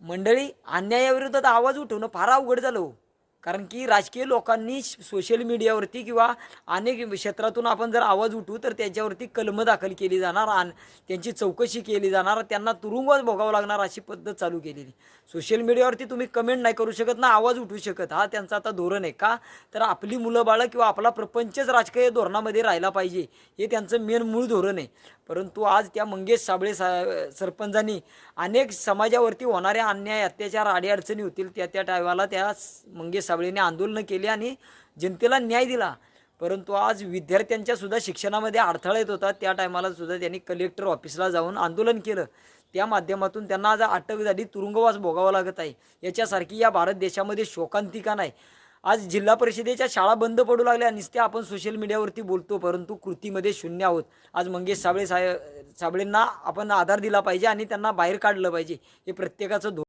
मंडळी, अन्यायाविरोधात आवाज उठवणं फार अवघड झालं हो. कारण की राजकीय लोकांनी सोशल मीडियावरती किंवा अनेक क्षेत्रातून आपण जर आवाज उठवू तर त्याच्यावरती कलमं दाखल केली जाणार आणि त्यांची चौकशी केली जाणार, त्यांना तुरुंगवास भोगावं लागणार अशी पद्धत चालू केलेली. सोशल मीडियावरती तुम्ही कमेंट नाही करू शकत ना आवाज उठवू शकत. हा त्यांचा आता धोरण आहे का? तर आपली मुलं बाळं किंवा आपला प्रपंचच राजकीय धोरणामध्ये राहिला पाहिजे हे त्यांचं मूळ धोरण आहे. परंतु आज त्या मंगेश साबळे सरपंचांनी अनेक समाजावरती होणाऱ्या अन्याय अत्याचार अडीअडचणी होतील त्या टायमाला त्या मंगेश साबळेने आंदोलनं केली आणि जनतेला न्याय दिला. परंतु आज विद्यार्थ्यांच्या सुद्धा शिक्षणामध्ये अडथळा येत होता, त्या टायमाला सुद्धा त्यांनी कलेक्टर ऑफिसला जाऊन आंदोलन केलं. त्या माध्यमातून त्यांना आज अटक झाली, तुरुंगवास भोगावा लागत आहे. याच्यासारखी या भारत देशामध्ये शोकांतिका नाही. आज जिल्हा परिषदेच्या शाळा बंद पडू लागल्या, नुसत्या आपण सोशल मीडियावरती बोलतो परंतु कृतीमध्ये शून्य आहोत. आज मंगेश साबळेंना आपण आधार दिला पाहिजे आणि त्यांना बाहेर काढलं पाहिजे हे प्रत्येकाचं